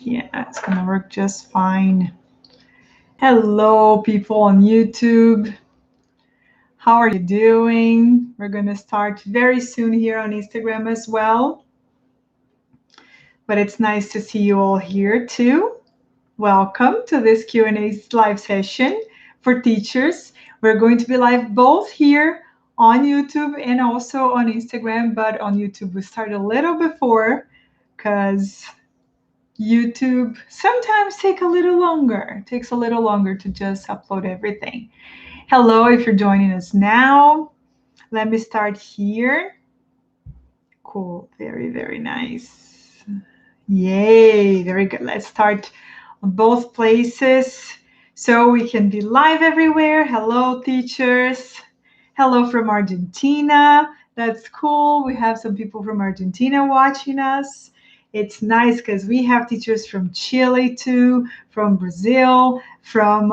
Yeah, it's gonna work just fine. Hello, people on YouTube. How are you doing? We're gonna start very soon here on Instagram as well. But it's nice to see you all here too. Welcome to this Q&A live session for teachers. We're going to be live both here on YouTube and also on Instagram, but on YouTube we start a little before because YouTube sometimes takes a little longer. It takes a little longer to just upload everything. Hello, if you're joining us now. Let me start here. Cool. Very, very nice. Yay. Very good. Let's start on both places so we can be live everywhere. Hello, teachers. Hello from Argentina. That's cool. We have some people from Argentina watching us. It's nice because we have teachers from Chile too, from Brazil, from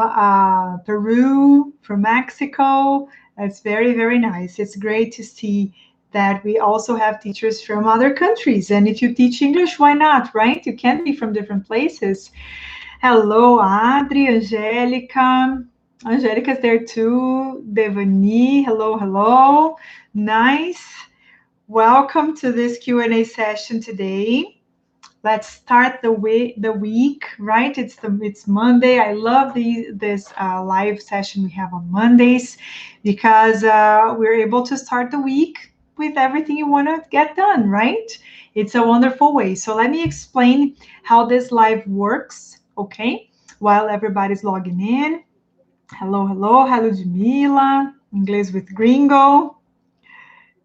Peru, from Mexico. That's very, very nice. It's great to see that we also have teachers from other countries. And if you teach English, why not, right? You can be from different places. Hello, Adri, Angelica. Angelica's there too. Devani, hello, hello. Nice. Welcome to this Q&A session today. Let's start the week, right? It's Monday. I love this live session we have on Mondays because we're able to start the week with everything you want to get done, right? It's a wonderful way. So let me explain how this live works, okay? While everybody's logging in. Hello, hello, hello, Jamila. Inglês with Gringo.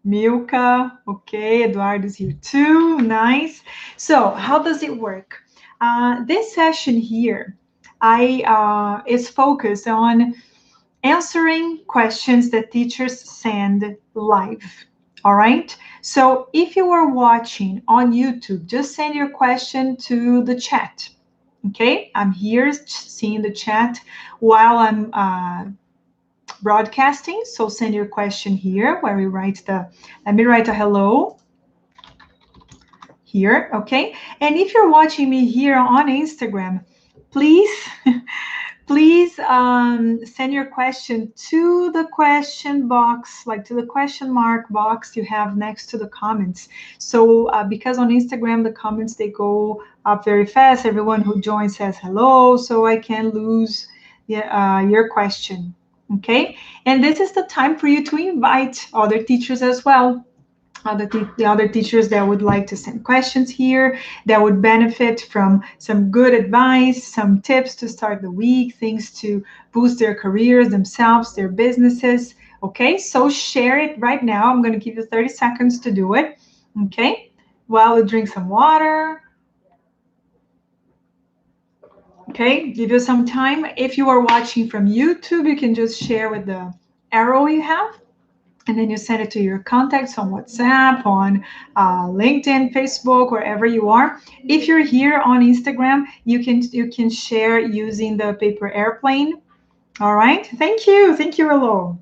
Milka, okay, Eduardo is here too, nice. So how does it work? This session here, is focused on answering questions that teachers send live, all right? So if you are watching on YouTube, just send your question to the chat, okay? I'm here seeing the chat while I'm broadcasting. So send your question here where we write let me write a hello here, okay? And if you're watching me here on Instagram, please, please send your question to the question box, like to the question mark box you have next to the comments. So because on Instagram, the comments, they go up very fast. Everyone who joins says hello, so I can lose your question. Okay, and this is the time for you to invite other teachers as well. The other teachers that would like to send questions here, that would benefit from some good advice, some tips to start the week, things to boost their careers, themselves, their businesses. Okay, so share it right now. I'm going to give you 30 seconds to do it. Okay, while we drink some water. Okay, give you some time. If you are watching from YouTube, you can just share with the arrow you have, and then you send it to your contacts on WhatsApp, on LinkedIn, Facebook, wherever you are. If you're here on Instagram, you can share using the paper airplane. All right, thank you, hello.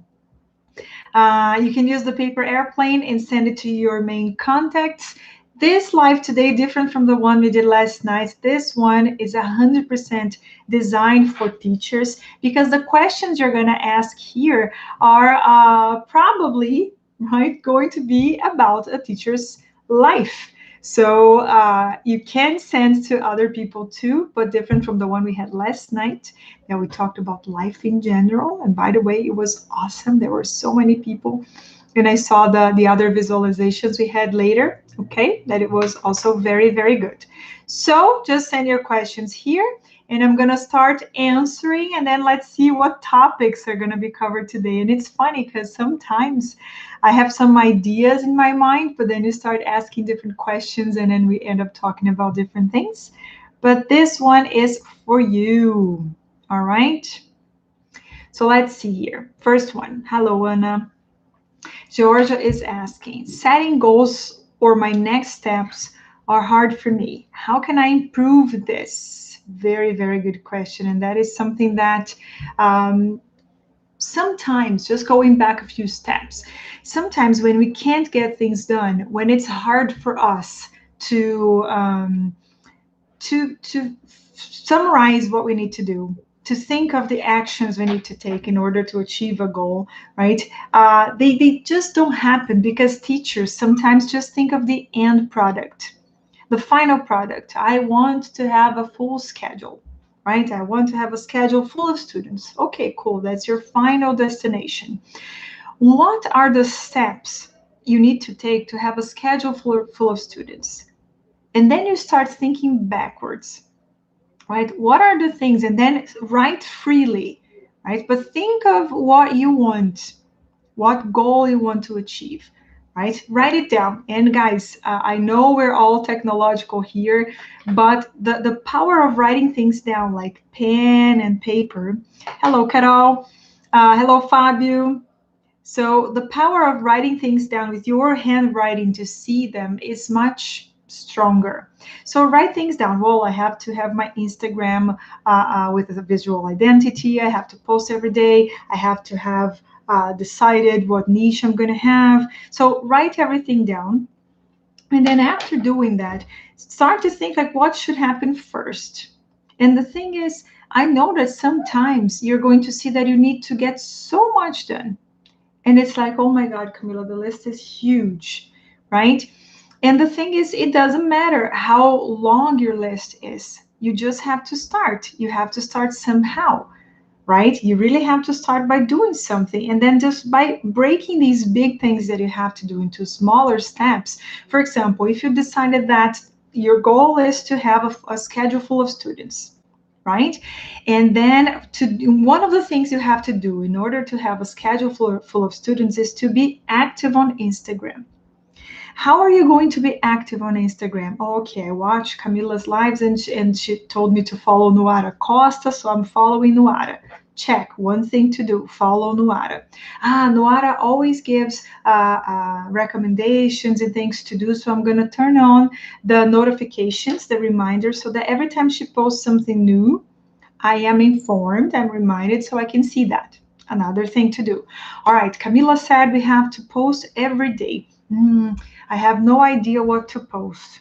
You can use the paper airplane and send it to your main contacts. This live today, different from the one we did last night. This one is 100% designed for teachers because the questions you're going to ask here are probably going to be about a teacher's life. So you can send to other people too, but different from the one we had last night that we talked about life in general. And by the way, it was awesome. There were so many people. And I saw the other visualizations we had later, okay, that it was also very, very good. So just send your questions here, and I'm going to start answering, and then let's see what topics are going to be covered today. And it's funny because sometimes I have some ideas in my mind, but then you start asking different questions, and then we end up talking about different things. But this one is for you, all right? So let's see here. First one. Hello, Anna. Georgia is asking, setting goals or my next steps are hard for me. How can I improve this? Very, very good question. And that is something that sometimes, just going back a few steps, sometimes when we can't get things done, when it's hard for us to summarize what we need to do, to think of the actions we need to take in order to achieve a goal, right? They just don't happen because teachers sometimes just think of the end product, the final product. I want to have a full schedule, right? I want to have a schedule full of students. Okay, cool. That's your final destination. What are the steps you need to take to have a schedule full of students? And then you start thinking backwards, right? What are the things? And then write freely, right? But think of what you want, what goal you want to achieve, right? Write it down. And guys, I know we're all technological here, but the power of writing things down, like pen and paper. Hello, Carol. Hello, Fabio. So the power of writing things down with your handwriting to see them is much stronger. So write things down. Well, I have to have my Instagram with a visual identity. I have to post every day. I have to have decided what niche I'm going to have. So write everything down. And then after doing that, start to think like what should happen first. And the thing is, I know that sometimes you're going to see that you need to get so much done, and it's like, oh my God, Camila, the list is huge, right? And the thing is, it doesn't matter how long your list is. You just have to start. You have to start somehow, right? You really have to start by doing something. And then just by breaking these big things that you have to do into smaller steps. For example, if you decided that your goal is to have a schedule full of students, right? And then one of the things you have to do in order to have a schedule full of students is to be active on Instagram. How are you going to be active on Instagram? Okay, I watched Camila's lives and she told me to follow Nuara Costa, so I'm following Nuara. Check, one thing to do, follow Nuara. Nuara always gives recommendations and things to do, so I'm going to turn on the notifications, the reminders, so that every time she posts something new, I am informed, I'm reminded, so I can see that. Another thing to do. All right, Camila said we have to post every day. I have no idea what to post.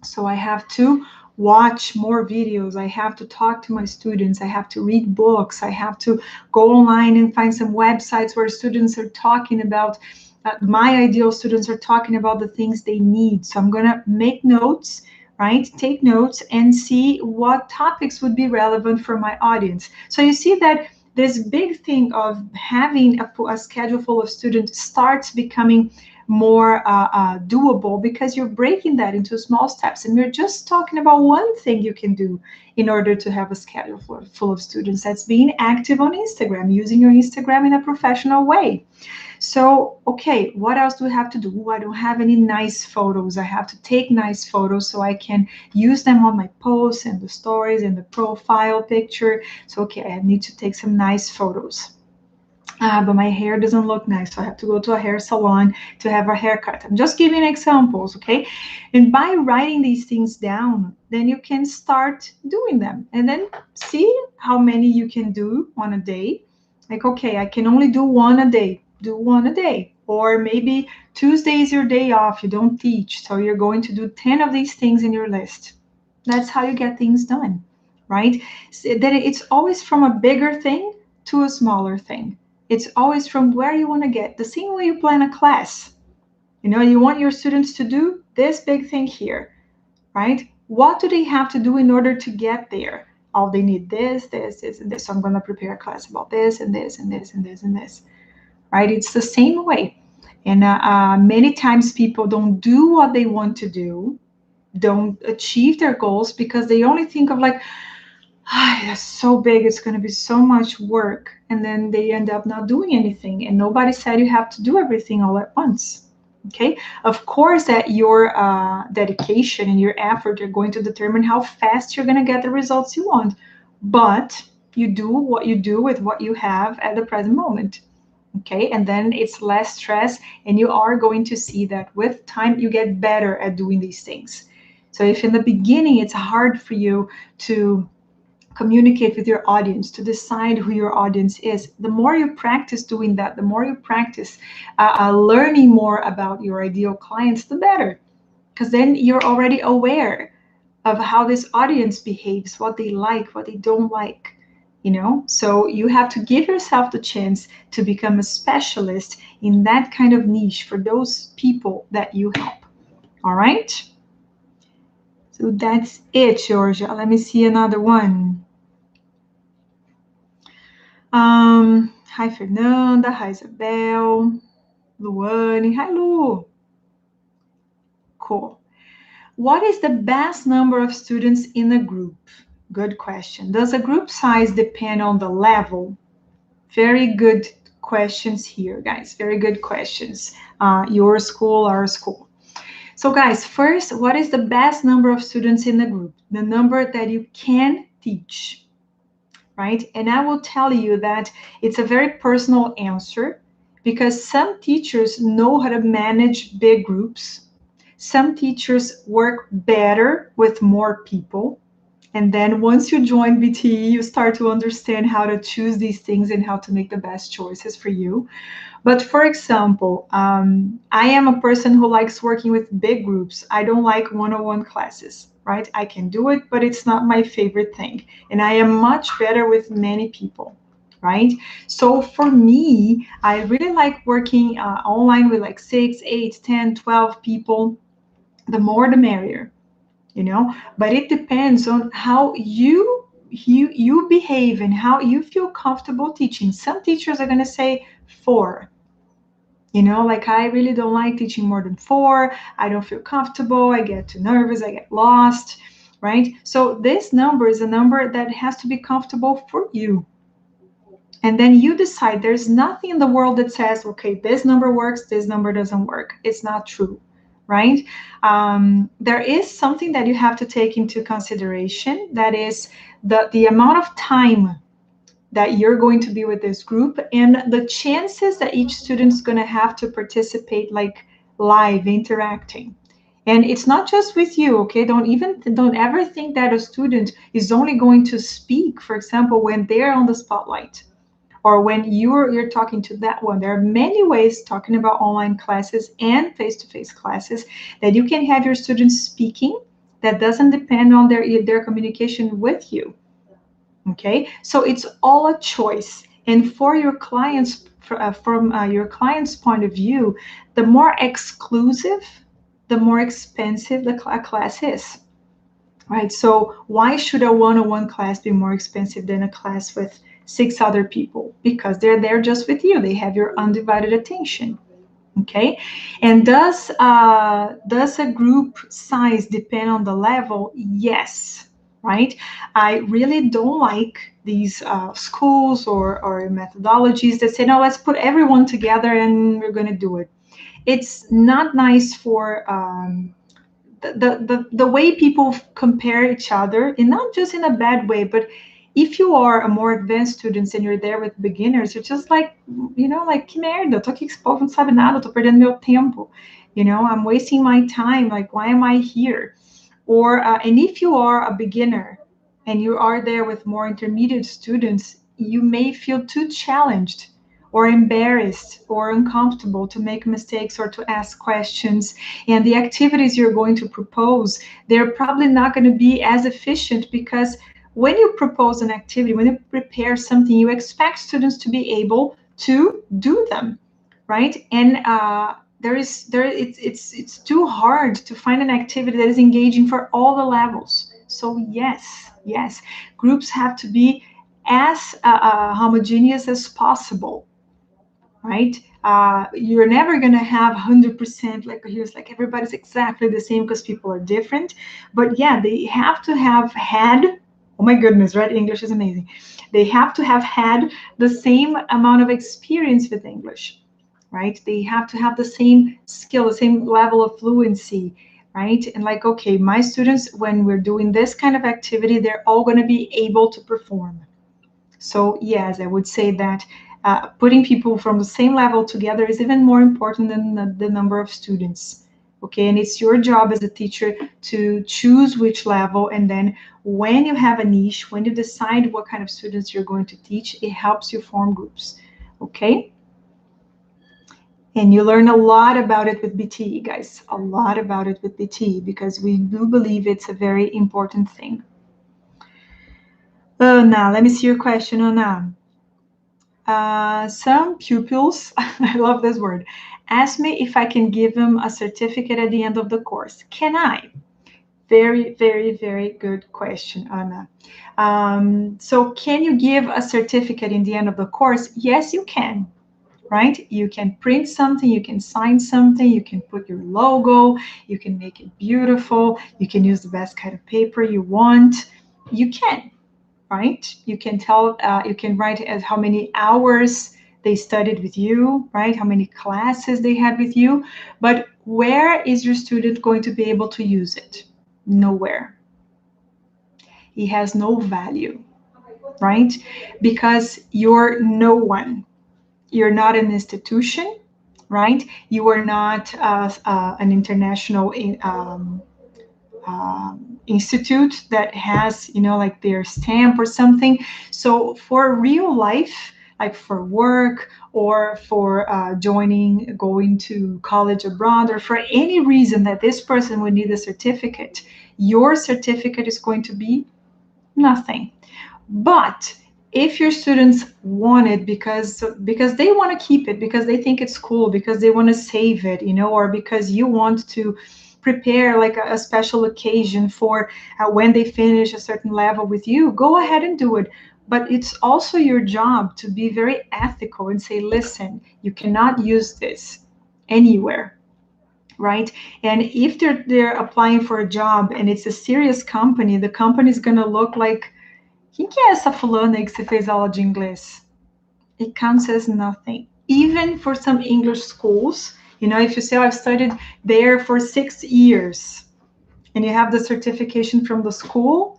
So I have to watch more videos. I have to talk to my students. I have to read books. I have to go online and find some websites where students are talking about, my ideal students are talking about the things they need. So I'm going to make notes, right? Take notes and see what topics would be relevant for my audience. So you see that this big thing of having a schedule full of students starts becoming more doable because you're breaking that into small steps, and we're just talking about one thing you can do in order to have a schedule full of students. That's being active on Instagram, using your Instagram in a professional way. So, okay, what else do we have to do? I don't have any nice photos. I have to take nice photos so I can use them on my posts and the stories and the profile picture. So, okay, I need to take some nice photos. But my hair doesn't look nice, so I have to go to a hair salon to have a haircut. I'm just giving examples, okay? And by writing these things down, then you can start doing them and then see how many you can do on a day. Like, okay, I can only do one a day. Do one a day. Or maybe Tuesday is your day off. You don't teach, so you're going to do 10 of these things in your list. That's how you get things done, right? So then it's always from a bigger thing to a smaller thing. It's always from where you want to get. The same way you plan a class. You know, you want your students to do this big thing here, right? What do they have to do in order to get there? Oh, they need this, this, this, and this. So I'm going to prepare a class about this and this and this and this and this, right? It's the same way. And many times people don't do what they want to do, don't achieve their goals because they only think of like, that's so big, it's going to be so much work, and then they end up not doing anything. And nobody said you have to do everything all at once. Okay, of course that your dedication and your effort are going to determine how fast you're going to get the results you want, but you do what you do with what you have at the present moment. Okay, and then it's less stress, and you are going to see that with time you get better at doing these things. So if in the beginning it's hard for you to communicate with your audience, to decide who your audience is, the more you practice doing that, the more you practice learning more about your ideal clients, the better, because then you're already aware of how this audience behaves, what they like, what they don't like, you know? So you have to give yourself the chance to become a specialist in that kind of niche for those people that you help. All right? So that's it, Georgia. Let me see another one. Hi, Fernanda. Hi, Isabel. Luane. Hi, Lu. Cool. What is the best number of students in a group? Good question. Does a group size depend on the level? Very good questions here, guys. Very good questions. Your school, our school. So, guys, first, what is the best number of students in the group? The number that you can teach, right? And I will tell you that it's a very personal answer because some teachers know how to manage big groups. Some teachers work better with more people. And then once you join BTE, you start to understand how to choose these things and how to make the best choices for you. But for example, I am a person who likes working with big groups. I don't like one-on-one classes, right? I can do it, but it's not my favorite thing. And I am much better with many people, right? So for me, I really like working online with like 6, 8, 10, 12 people. The more the merrier, you know, but it depends on how you behave and how you feel comfortable teaching. Some teachers are going to say 4, you know, like I really don't like teaching more than 4. I don't feel comfortable, I get too nervous, I get lost, right? So this number is a number that has to be comfortable for you. And then you decide. There's nothing in the world that says, okay, this number works, this number doesn't work. It's not true, right? There is something that you have to take into consideration. That is the amount of time that you're going to be with this group and the chances that each student's going to have to participate, like live interacting. And it's not just with you, okay? Don't ever think that a student is only going to speak, for example, when they're on the spotlight or when you're talking to that one. There are many ways talking about online classes and face-to-face classes that you can have your students speaking that doesn't depend on their communication with you. Okay, so it's all a choice. And for your clients, from your client's point of view, the more exclusive, the more expensive the class is, right? So why should a one-on-one class be more expensive than a class with 6 other people? Because they're there just with you. They have your undivided attention. Okay, and does a group size depend on the level? Yes, right. I really don't like these schools or methodologies that say, no, let's put everyone together and we're going to do it. It's not nice for the way people compare each other, and not just in a bad way, but if you are a more advanced student and you're there with beginners, you're just like, you know, like, que merda, tô aqui que esse povo não sabe nada, tô perdendo meu tempo, you know, I'm wasting my time, like, why am I here? Or, and if you are a beginner and you are there with more intermediate students, you may feel too challenged or embarrassed or uncomfortable to make mistakes or to ask questions. And the activities you're going to propose, they're probably not going to be as efficient because when you propose an activity, when you prepare something, you expect students to be able to do them, right? And it's too hard to find an activity that is engaging for all the levels. So yes, groups have to be as homogeneous as possible, right? You're never going to have 100% like here's like everybody's exactly the same because people are different. But yeah, they have to have had, oh my goodness, right? English is amazing. They have to have had the same amount of experience with English, right? They have to have the same skill, the same level of fluency, right? And like, okay, my students, when we're doing this kind of activity, they're all going to be able to perform. So yes, I would say that putting people from the same level together is even more important than the number of students. Okay, and it's your job as a teacher to choose which level, and then when you have a niche, when you decide what kind of students you're going to teach, it helps you form groups. Okay. And you learn a lot about it with BT, guys, a lot about it with BT, because we do believe it's a very important thing. Now, let me see your question, Anna. Some pupils, I love this word, ask me if I can give them a certificate at the end of the course. Can I? Very, very, very good question, Anna. So can you give a certificate in the end of the course? Yes, you can, right? You can print something, you can sign something, you can put your logo, you can make it beautiful, you can use the best kind of paper you want. You can, right? You can tell, you can write as how many hours they studied with you, right? How many classes they had with you. But where is your student going to be able to use it? Nowhere. It has no value, right? Because you're no one. You're not an institution, right? You are not an international institute that has, like their stamp or something. So for real life, like for work or for going to college abroad, or for any reason that this person would need a certificate, your certificate is going to be nothing. But if your students want it because they want to keep it, because they think it's cool, because they want to save it, or because you want to prepare like a special occasion for when they finish a certain level with you, go ahead and do it. But it's also your job to be very ethical and say, listen, you cannot use this anywhere, right? And if they're applying for a job and it's a serious company, the company is going to look like, quem que é essa fulana aí que você fez aula de inglês? It counts as nothing. Even for some English schools, if you say, I've studied there for 6 years, and you have the certification from the school,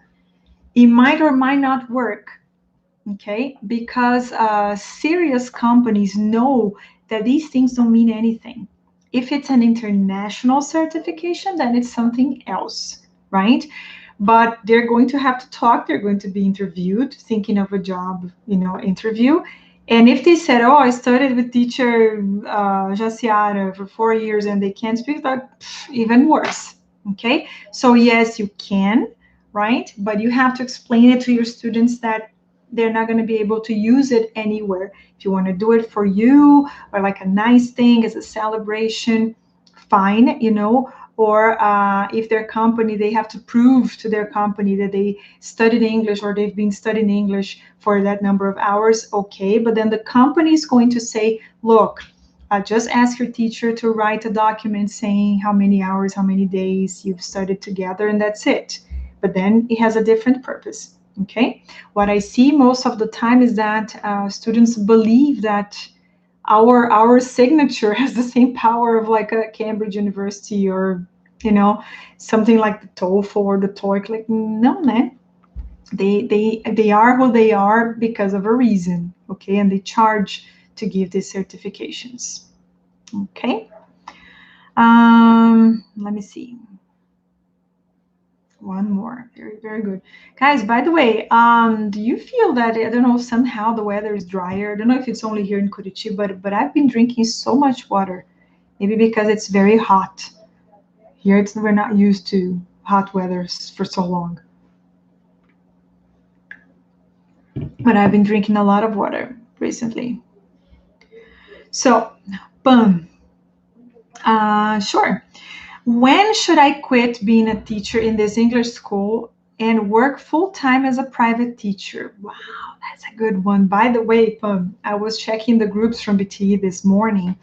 it might or might not work, okay? Because serious companies know that these things don't mean anything. If it's an international certification, then it's something else, right? But they're going to have to talk, they're going to be interviewed, thinking of a job, interview. And if they said, oh, I studied with teacher Jaciara for 4 years and they can't speak, that even worse, okay? So yes, you can, right? But you have to explain it to your students that they're not going to be able to use it anywhere. If you want to do it for you or like a nice thing as a celebration, fine, or if their company, they have to prove to their company that they studied English or they've been studying English for that number of hours, okay. But then the company is going to say, look, just ask your teacher to write a document saying how many hours, how many days you've studied together, and that's it. But then it has a different purpose, okay. What I see most of the time is that students believe that our signature has the same power of like a Cambridge University or something like the TOEFL or the TOEIC. Like, no, man, they are who they are because of a reason, okay, and they charge to give these certifications, okay. Let me see. One more. Very, very good. Guys, by the way, do you feel that, I don't know, somehow the weather is drier? I don't know if it's only here in Curitiba, but I've been drinking so much water. Maybe because it's very hot. Here, we're not used to hot weather for so long. But I've been drinking a lot of water recently. So, boom. Sure. When should I quit being a teacher in this English school and work full-time as a private teacher? Wow, that's a good one. By the way, I was checking the groups from BTE this morning,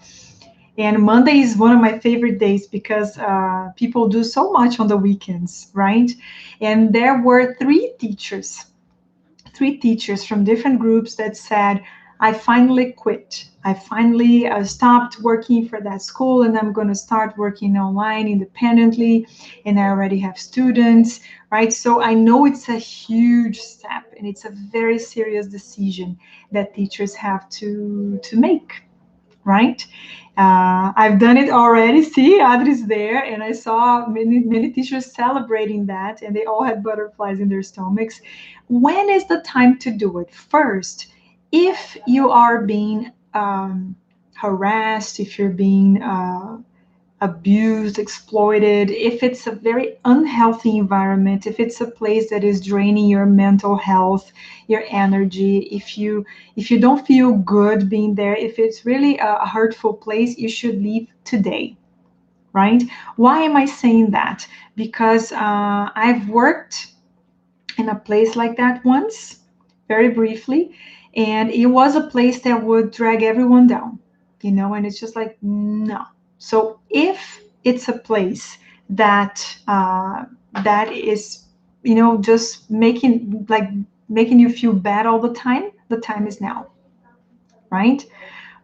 and Monday is one of my favorite days because people do so much on the weekends, right? And there were three teachers from different groups that said, I finally quit. I finally stopped working for that school and I'm going to start working online independently. And I already have students, right? So I know it's a huge step and it's a very serious decision that teachers have to make, right? I've done it already. See, Adri's there, and I saw many teachers celebrating that, and they all had butterflies in their stomachs. When is the time to do it? First, if you are being harassed, if you're being abused, exploited, if it's a very unhealthy environment, if it's a place that is draining your mental health, your energy, if you don't feel good being there, if it's really a hurtful place, you should leave today, right? Why am I saying that? Because I've worked in a place like that once, very briefly, and it was a place that would drag everyone down, and it's just like, no. So if it's a place that is, just making you feel bad all the time is now, right?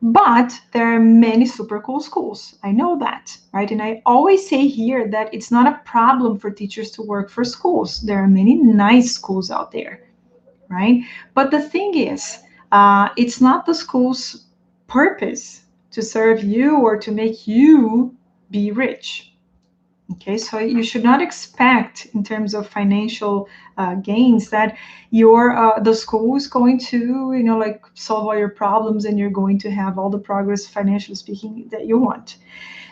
But there are many super cool schools. I know that, right? And I always say here that it's not a problem for teachers to work for schools. There are many nice schools out there, right? But the thing is, it's not the school's purpose to serve you or to make you be rich. Okay, so you should not expect, in terms of financial gains, that the school is going to, like, solve all your problems and you're going to have all the progress, financially speaking, that you want.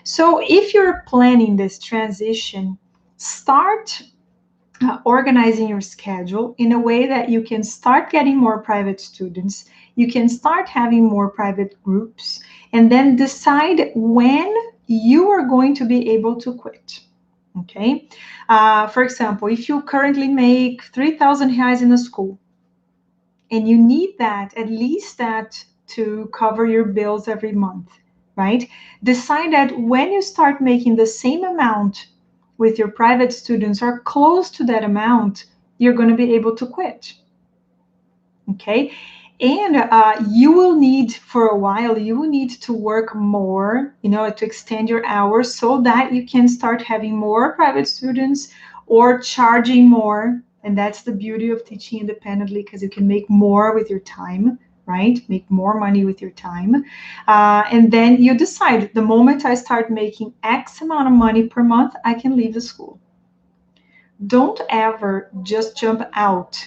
So if you're planning this transition, start organizing your schedule in a way that you can start getting more private students, you can start having more private groups, and then decide when you are going to be able to quit. Okay. For example, if you currently make 3,000 reais in a school and you need that, at least that, to cover your bills every month, right? Decide that when you start making the same amount with your private students or close to that amount, you're going to be able to quit. Okay. And you will need, for a while, you will need to work more, to extend your hours so that you can start having more private students or charging more. And that's the beauty of teaching independently, because you can make more with your time, right? Make more money with your time. And then you decide, the moment I start making X amount of money per month, I can leave the school. Don't ever just jump out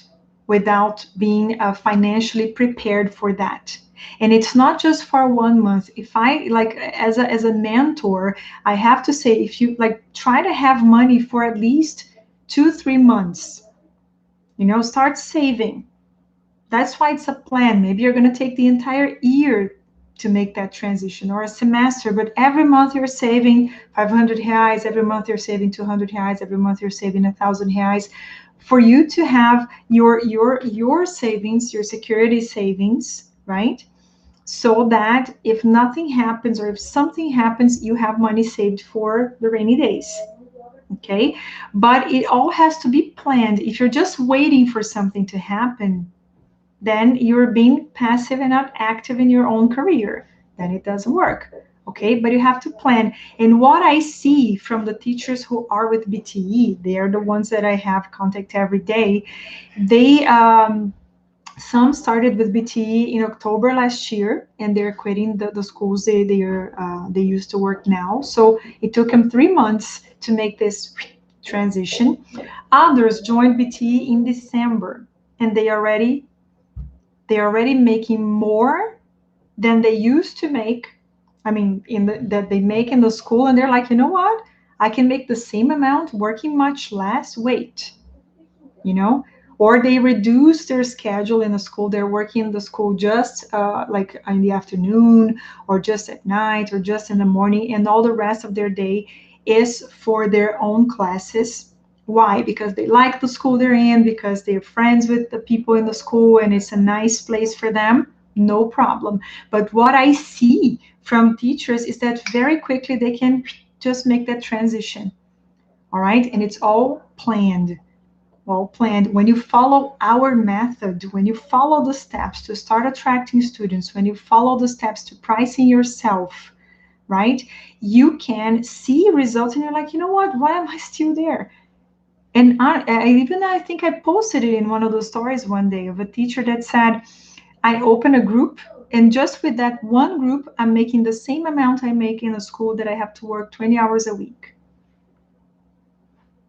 without being financially prepared for that. And it's not just for 1 month. If I, like, as a mentor, I have to say, if you, like, try to have money for at least 2-3 months, start saving. That's why it's a plan. Maybe you're going to take the entire year to make that transition, or a semester, but every month you're saving 500 reais, every month you're saving 200 reais, every month you're saving 1,000 reais, for you to have your savings, your security savings, right? So that if nothing happens, or if something happens, you have money saved for the rainy days. Okay. But it all has to be planned. If you're just waiting for something to happen, then you're being passive and not active in your own career. Then it doesn't work. Okay, but you have to plan. And what I see from the teachers who are with BTE, they are the ones that I have contact every day. They some started with BTE in October last year, and they're quitting the schools they used to work now. So it took them 3 months to make this transition. Others joined BTE in December, and they're already making more than they used to make. I mean, that they make in the school, and they're like, you know what? I can make the same amount working much less. Wait, you know, or they reduce their schedule in the school. They're working in the school just like in the afternoon, or just at night, or just in the morning, and all the rest of their day is for their own classes. Why? Because they like the school they're in, because they're friends with the people in the school, and it's a nice place for them. No problem. But what I see from teachers is that very quickly they can just make that transition. All right. And it's all planned. Well planned. When you follow our method, when you follow the steps to start attracting students, when you follow the steps to pricing yourself, right, you can see results, and you're like, you know what? Why am I still there? And I think I posted it in one of those stories one day of a teacher that said, I open a group, and just with that one group, I'm making the same amount I make in a school that I have to work 20 hours a week.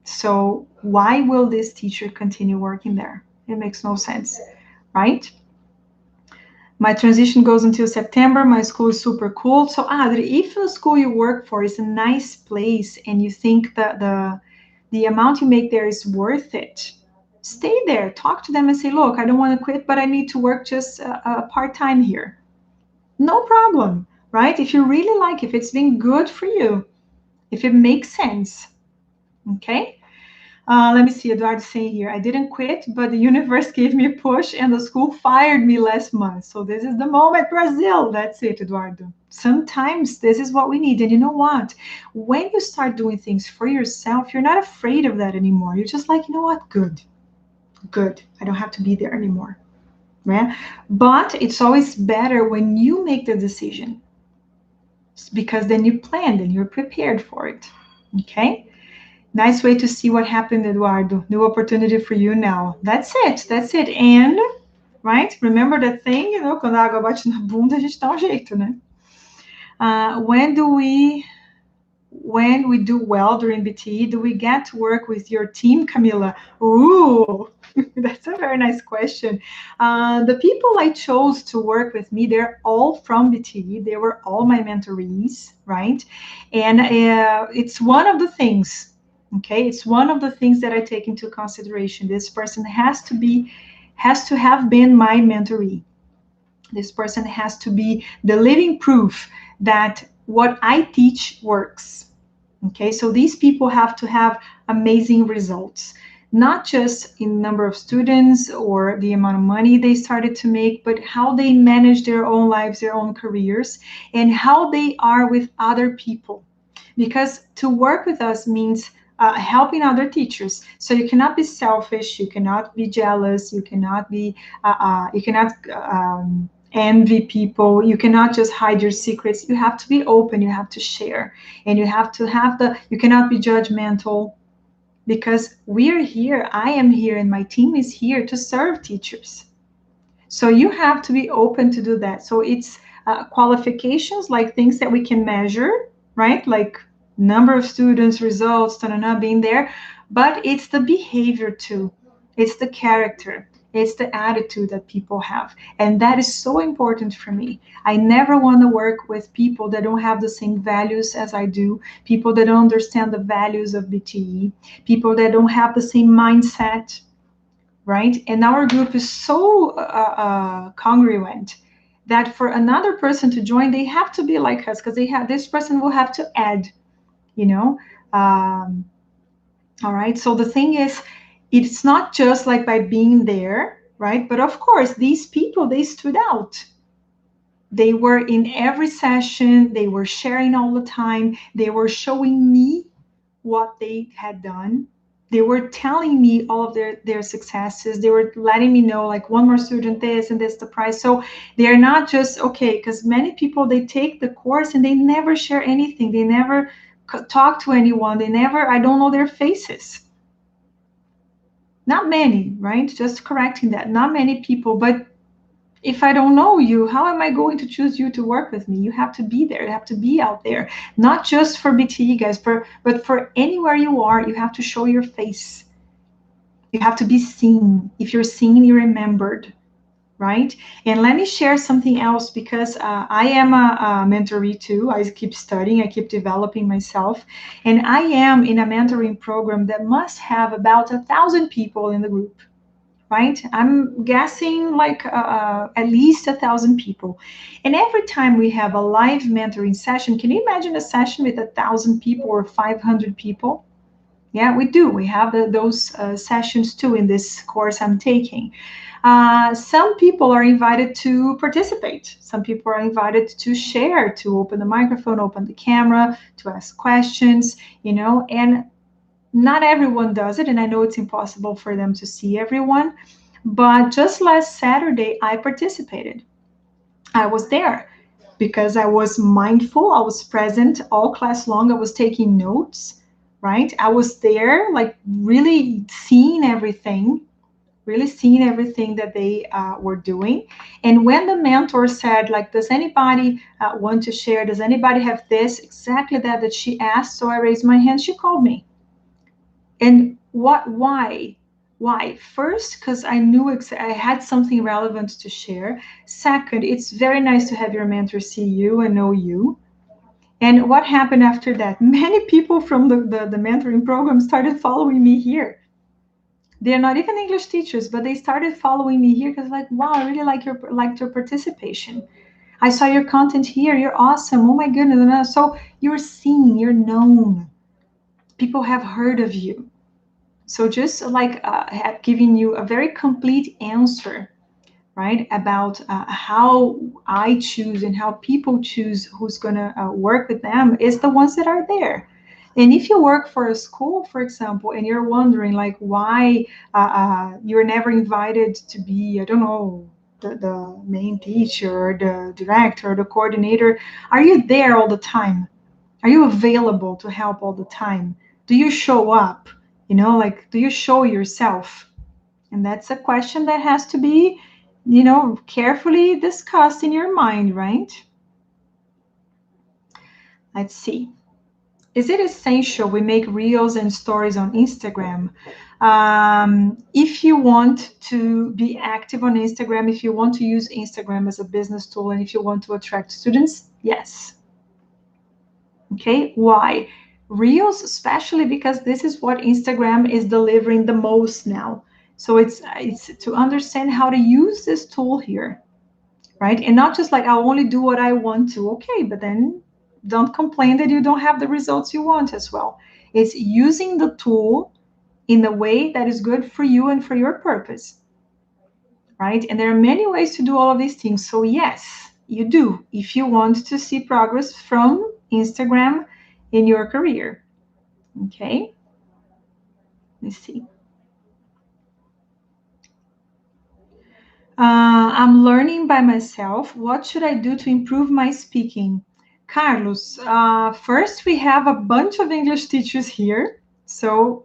So why will this teacher continue working there? It makes no sense, right? My transition goes until September. My school is super cool. So Adri, if the school you work for is a nice place and you think that the amount you make there is worth it, stay there. Talk to them and say, look, I don't want to quit, but I need to work just part-time here. No problem, right? If you really like, if it's been good for you, if it makes sense, okay? Let me see, Eduardo saying here, I didn't quit, but the universe gave me a push and the school fired me last month. So this is the moment, Brazil. That's it, Eduardo. Sometimes this is what we need. And you know what? When you start doing things for yourself, you're not afraid of that anymore. You're just like, you know what? Good, good. I don't have to be there anymore. Yeah? But it's always better when you make the decision because then you planned and you're prepared for it. Okay? Nice way to see what happened, Eduardo. New opportunity for you now. That's it. That's it. And, right? Remember that thing, quando a água bate na bunda, a gente dá um jeito, né? When we do well during BTE, do we get to work with your team, Camila? Ooh, that's a very nice question. The people I chose to work with me, they're all from BTE. They were all my mentorees, right? And it's one of the things, okay? It's one of the things that I take into consideration. This person has to have been my mentoree. This person has to be the living proof that what I teach works. Okay, so these people have to have amazing results, not just in number of students or the amount of money they started to make, but how they manage their own lives, their own careers, and how they are with other people. Because to work with us means helping other teachers. So you cannot be selfish, you cannot be jealous, you cannot envy people. You cannot just hide your secrets. You have to be open. You have to share, and you have to have you cannot be judgmental, because we're here. I am here, and my team is here to serve teachers. So you have to be open to do that. So it's qualifications, like things that we can measure, right? Like number of students, results, being there. But it's the behavior too. It's the character. It's the attitude that people have. And that is so important for me. I never want to work with people that don't have the same values as I do, people that don't understand the values of BTE, people that don't have the same mindset, right? And our group is so congruent that for another person to join, they have to be like us, because this person will have to add, you know. All right. So the thing is, it's not just like by being there, right? But of course, these people, they stood out. They were in every session. They were sharing all the time. They were showing me what they had done. They were telling me all of their successes. They were letting me know, like, one more student, this and this the price. So they're not just, okay, because many people, they take the course and they never share anything. They never talk to anyone. I don't know their faces. Not many, right? Just correcting that. Not many people, but if I don't know you, how am I going to choose you to work with me? You have to be there. You have to be out there, not just for BTE guys, but for anywhere you are. You have to show your face. You have to be seen. If you're seen, you're remembered, right? And let me share something else, because I am a mentoree too. I keep studying, I keep developing myself, and I am in a mentoring program that must have about 1,000 people in the group. Right? I'm guessing like at least 1,000 people. And every time we have a live mentoring session, can you imagine a session with 1,000 people or 500 people? Yeah, we do. We have those sessions too in this course I'm taking. Some people are invited to participate. Some people are invited to share, to open the microphone, open the camera, to ask questions, and not everyone does it, and I know it's impossible for them to see everyone, but just last Saturday, I participated. I was there because I was mindful. I was present all class long. I was taking notes, right? I was there, like really seeing everything that they were doing. And when the mentor said, like, does anybody want to share? Does anybody have this? Exactly that she asked. So I raised my hand. She called me. And why Why? First, because I knew I had something relevant to share. Second, it's very nice to have your mentor see you and know you. And what happened after that? Many people from the mentoring program started following me here. They're not even English teachers, but they started following me here because like, wow, I really liked your participation. I saw your content here. You're awesome. Oh my goodness. So you're seen, you're known. People have heard of you. So just like have given you a very complete answer, right, about how I choose and how people choose who's going to work with them is the ones that are there. And if you work for a school, for example, and you're wondering like why you're never invited to be, I don't know, the main teacher, or the director, or the coordinator, are you there all the time? Are you available to help all the time? Do you show up? Like, do you show yourself? And that's a question that has to be, carefully discussed in your mind, right? Let's see. Is it essential we make reels and stories on Instagram? If you want to be active on Instagram, if you want to use Instagram as a business tool, and if you want to attract students, yes. Okay, why? Reels, especially because this is what Instagram is delivering the most now. So it's to understand how to use this tool here, right? And not just like I'll only do what I want to. Okay, but then don't complain that you don't have the results you want as well. It's using the tool in a way that is good for you and for your purpose, right? And there are many ways to do all of these things. So yes, you do if you want to see progress from Instagram in your career. Okay, let's see. I'm learning by myself. What should I do to improve my speaking? Carlos, first we have a bunch of English teachers here. So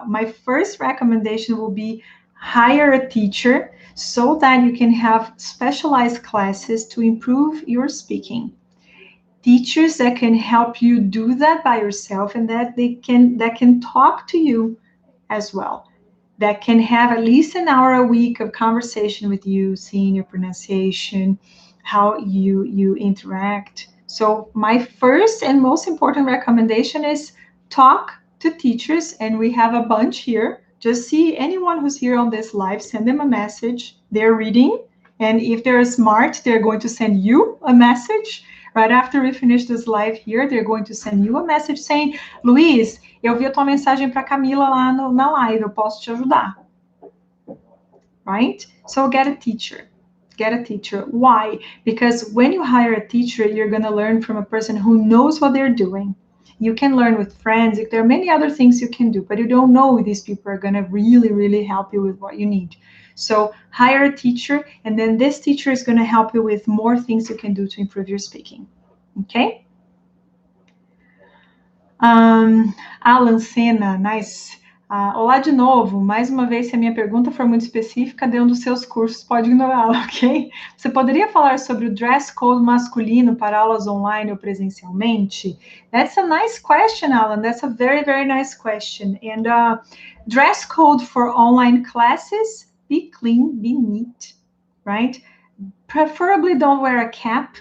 my first recommendation will be hire a teacher so that you can have specialized classes to improve your speaking. Teachers that can help you do that by yourself and that can talk to you as well, that can have at least an hour a week of conversation with you, seeing your pronunciation, how you interact. So my first and most important recommendation is talk to teachers, and we have a bunch here. Just see anyone who's here on this live, send them a message. They're reading, and if they're smart, they're going to send you a message. Right after we finish this live here, they're going to send you a message saying, Luiz, eu vi a tua mensagem para Camila lá na live, eu posso te ajudar. Right? So get a teacher. Get a teacher. Why? Because when you hire a teacher, you're going to learn from a person who knows what they're doing. You can learn with friends. There are many other things you can do, but you don't know these people are going to really, really help you with what you need. So hire a teacher, and then this teacher is going to help you with more things you can do to improve your speaking. Okay? Alan Senna, nice. Olá de novo. Mais uma vez, se a minha pergunta for muito específica de um dos seus cursos, pode ignorá-la, ok? Você poderia falar sobre o dress code masculino para aulas online ou presencialmente? That's a nice question, Alan. That's a very, very nice question. And dress code for online classes, be clean, be neat, right? Preferably don't wear a cap.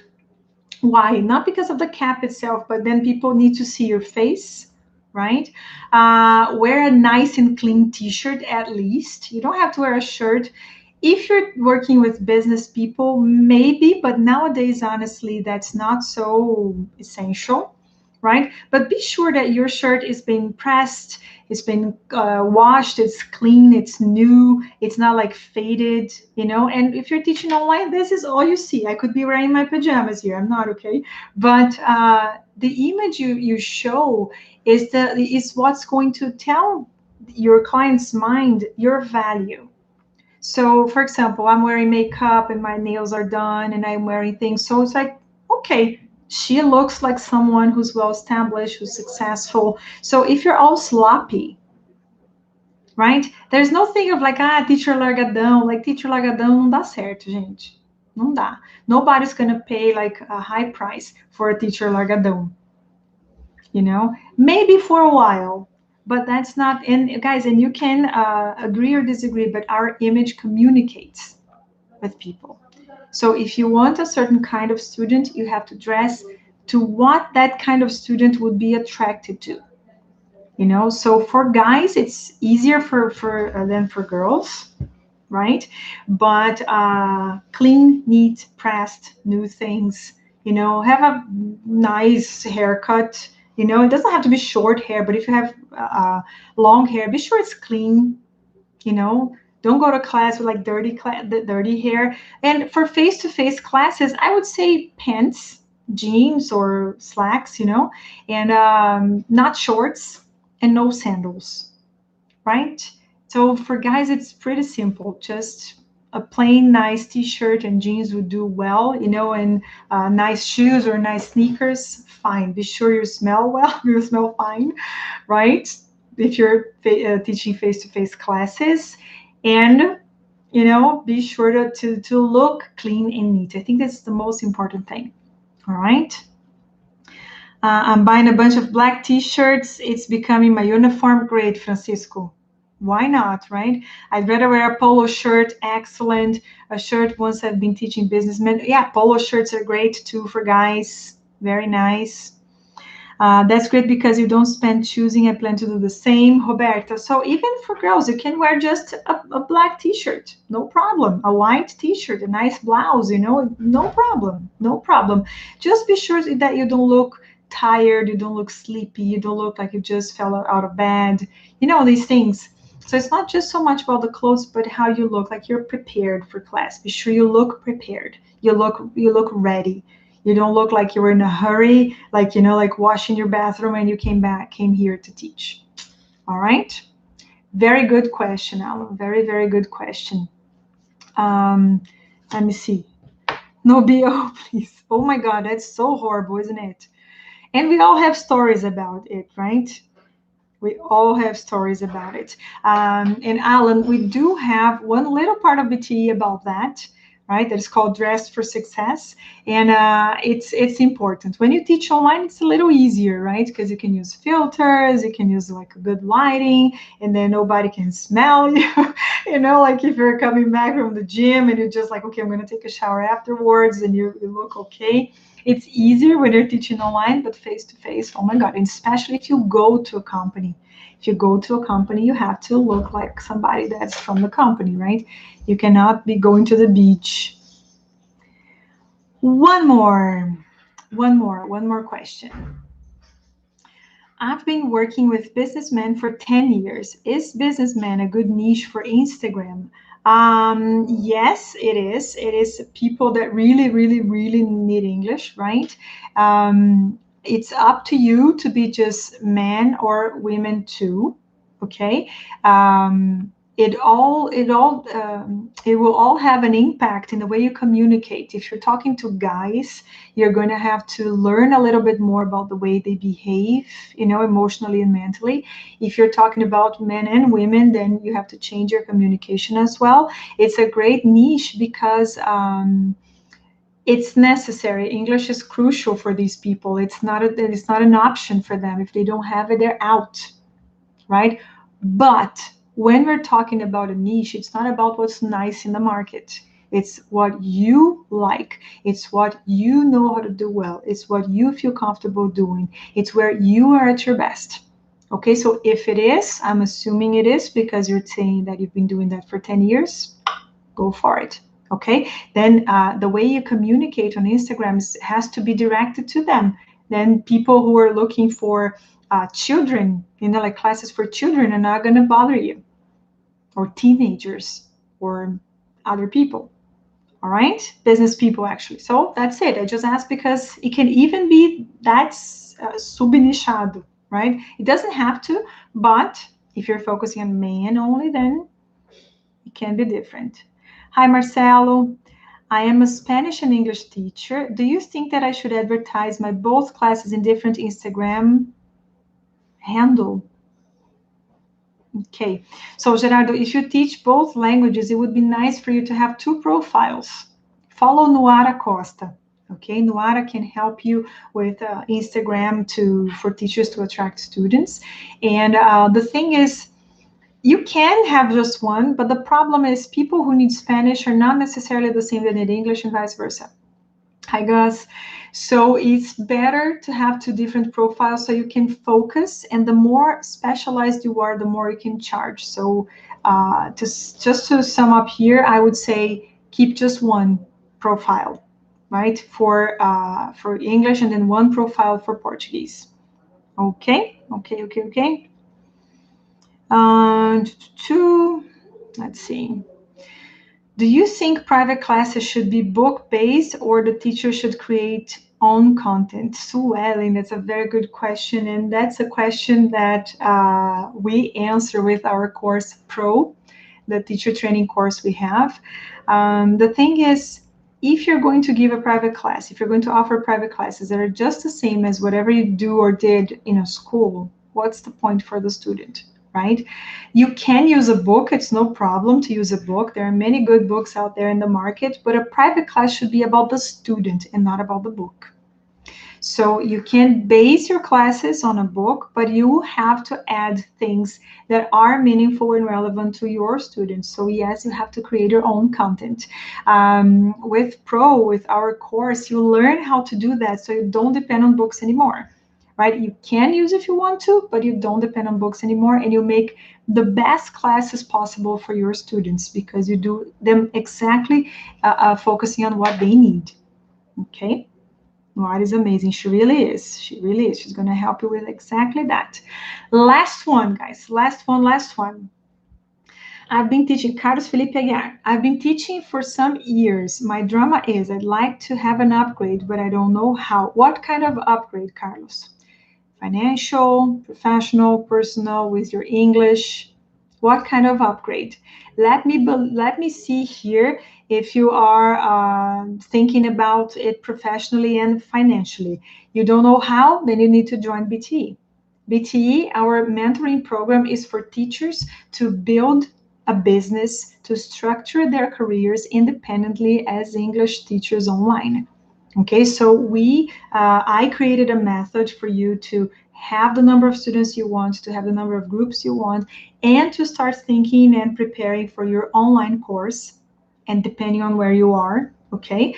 Why? Not because of the cap itself, but then people need to see your face, right? Wear a nice and clean t-shirt at least. You don't have to wear a shirt. If you're working with business people, maybe, but nowadays, honestly, that's not so essential, right? But be sure that your shirt is being pressed, it's been washed, it's clean, it's new, it's not like faded, And if you're teaching online, this is all you see. I could be wearing my pajamas here. I'm not, okay? But the image you show is what's going to tell your client's mind your value. So, for example, I'm wearing makeup and my nails are done and I'm wearing things. So it's like, okay, she looks like someone who's well established, who's successful. So if you're all sloppy, right? There's no thing of like, teacher largadão. Like, teacher largadão não dá certo, gente. Não dá. Nobody's gonna pay like a high price for a teacher largadão. Maybe for a while. But that's not, and guys, and you can agree or disagree, but our image communicates with people. So if you want a certain kind of student, you have to dress to what that kind of student would be attracted to. So for guys, it's easier than for girls, right? But clean, neat, pressed, new things. Have a nice haircut. It doesn't have to be short hair, but if you have long hair, be sure it's clean. Don't go to class with like dirty hair. And for face-to-face classes, I would say pants, jeans or slacks, and not shorts and no sandals, right? So for guys, it's pretty simple. Just a plain nice t-shirt and jeans would do well, and nice shoes or nice sneakers, fine. Be sure you smell well, you smell fine, right? If you're teaching face-to-face classes, and be sure to look clean and neat. I think that's the most important thing. All right. I'm buying a bunch of black t-shirts. It's becoming my uniform. Great, Francisco. Why not, right? I'd rather wear a polo shirt. Excellent. A shirt once I've been teaching businessmen. Yeah, polo shirts are great too for guys. Very nice. That's great because you don't spend choosing. I plan to do the same, Roberta. So even for girls, you can wear just a black t-shirt. No problem. A white t-shirt, a nice blouse, no problem. No problem. Just be sure that you don't look tired, you don't look sleepy, you don't look like you just fell out of bed, these things. So it's not just so much about the clothes, but how you look, like you're prepared for class. Be sure you look prepared. You look ready. You don't look like you were in a hurry, like like washing your bathroom and you came here to teach. All right. Very good question, Alan. Very, very good question. Let me see. No BO, please. Oh my God, that's so horrible, isn't it? And we all have stories about it, right? We all have stories about it. And Alan, we do have one little part of BTE about that, right? That is called Dress for Success. And it's important. When you teach online, it's a little easier, right? Because you can use filters, you can use like a good lighting, and then nobody can smell you. Like if you're coming back from the gym and you're just like, okay, I'm going to take a shower afterwards, and you look okay. It's easier when you're teaching online, but face-to-face, oh my God, and especially if you go to a company. If you go to a company, you have to look like somebody that's from the company, right? You cannot be going to the beach. One more question. I've been working with businessmen for 10 years. Is businessman a good niche for Instagram? Yes, it is. It is people that really, really, really need English, right? It's up to you to be just men or women too. Okay. It will all have an impact in the way you communicate. If you're talking to guys, you're going to have to learn a little bit more about the way they behave, emotionally and mentally. If you're talking about men and women, then you have to change your communication as well. It's a great niche because it's necessary. English is crucial for these people. It's not an option for them. If they don't have it, they're out, right? But when we're talking about a niche, it's not about what's nice in the market. It's what you like. It's what you know how to do well. It's what you feel comfortable doing. It's where you are at your best. Okay, so if it is, I'm assuming it is because you're saying that you've been doing that for 10 years, go for it. Okay, then the way you communicate on Instagram has to be directed to them. Then people who are looking for children, like classes for children are not going to bother you, or teenagers, or other people. All right, business people actually. So that's it. I just asked because it can even be that's subnichado, right? It doesn't have to, but if you're focusing on men only, then it can be different. Hi, Marcelo. I am a Spanish and English teacher. Do you think that I should advertise my both classes in different Instagram handle? Okay, so Gerardo, if you teach both languages, it would be nice for you to have two profiles. Follow Noara Costa. Okay, Nuara can help you with Instagram for teachers to attract students. And the thing is, you can have just one, but the problem is people who need Spanish are not necessarily the same that need English and vice versa. Hi, Gus. So it's better to have two different profiles so you can focus, and the more specialized you are, the more you can charge. So just to sum up here, I would say keep just one profile, right, for English, and then one profile for Portuguese. Okay, okay, okay, okay. Two, let's see. Do you think private classes should be book-based or the teacher should create own content? Sue Ellen, that's a very good question. And that's a question that we answer with our course Pro, the teacher training course we have. The thing is, if you're going to give a private class, if you're going to offer private classes that are just the same as whatever you do or did in a school, what's the point for the student? Right? You can use a book. It's no problem to use a book. There are many good books out there in the market, but a private class should be about the student and not about the book. So you can base your classes on a book, but you have to add things that are meaningful and relevant to your students. So yes, you have to create your own content. With Pro, with our course, you learn how to do that so you don't depend on books anymore. Right? You can use if you want to, but you don't depend on books anymore, and you make the best classes possible for your students because you do them exactly focusing on what they need. Okay? Laura is amazing. She really is. She really is. She's going to help you with exactly that. Last one, guys. Last one, last one. I've been teaching, Carlos Felipe Aguiar. I've been teaching for some years. My drama is I'd like to have an upgrade, but I don't know how. What kind of upgrade, Carlos? Financial, professional, personal, with your English? What kind of upgrade? Let me see here if you are thinking about it professionally and financially. You don't know how, then you need to join BTE. BTE, our mentoring program, is for teachers to build a business, to structure their careers independently as English teachers online. Okay, so I created a method for you to have the number of students you want, to have the number of groups you want, and to start thinking and preparing for your online course, and depending on where you are, okay,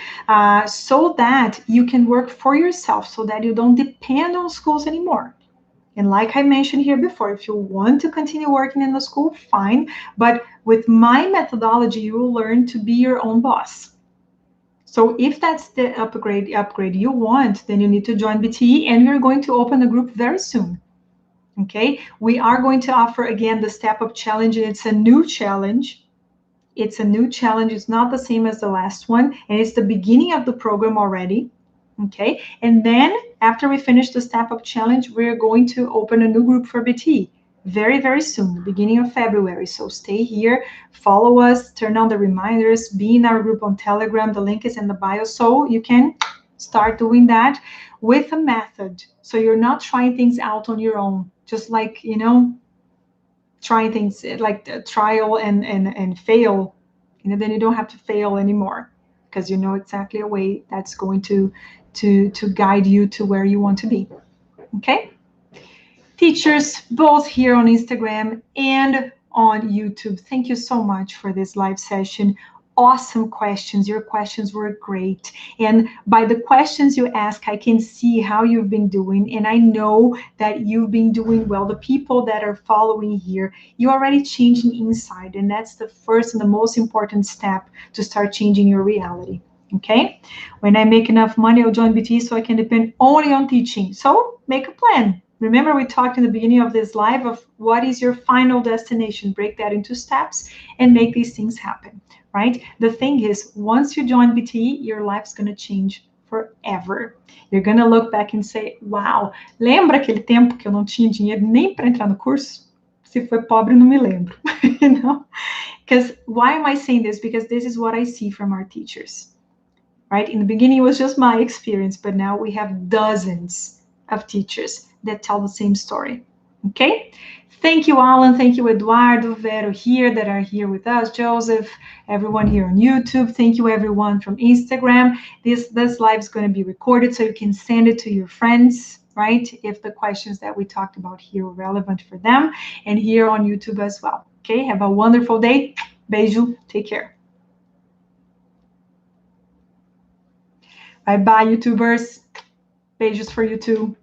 so that you can work for yourself, so that you don't depend on schools anymore. And like I mentioned here before, if you want to continue working in the school, fine. But with my methodology, you will learn to be your own boss. So if that's the upgrade you want, then you need to join BTE, and we're going to open a group very soon. Okay, we are going to offer again the Step Up Challenge. It's a new challenge. It's a new challenge. It's not the same as the last one, and it's the beginning of the program already. Okay, and then after we finish the Step Up Challenge, we're going to open a new group for BTE very, very soon, the beginning of February. So stay here, follow us, turn on the reminders, be in our group on Telegram. The link is in the bio, so you can start doing that with a method. So you're not trying things out on your own, just like, trying things like trial and fail. Then you don't have to fail anymore because you know exactly a way that's going to guide you to where you want to be. Okay? Teachers, both here on Instagram and on YouTube, thank you so much for this live session. Awesome questions. Your questions were great. And by the questions you ask, I can see how you've been doing. And I know that you've been doing well. The people that are following here, you're already changing inside. And that's the first and the most important step to start changing your reality. Okay? When I make enough money, I'll join BT so I can depend only on teaching. So make a plan. Remember, we talked in the beginning of this live of what is your final destination. Break that into steps and make these things happen, right? The thing is, once you join BTE, your life's going to change forever. You're going to look back and say, wow, lembra aquele tempo que eu não tinha dinheiro nem para entrar no curso? Se foi pobre, não me lembro. You know? Because why am I saying this? Because this is what I see from our teachers, right? In the beginning, it was just my experience, but now we have dozens of teachers that tell the same story. Okay? Thank you, Alan. Thank you, Eduardo, Vero here that are here with us, Joseph, everyone here on YouTube. Thank you, everyone from Instagram. This live is going to be recorded so you can send it to your friends, right? If the questions that we talked about here were relevant for them, and here on YouTube as well. Okay, have a wonderful day. Beijo. Take care. Bye-bye, YouTubers. Beijos for you too.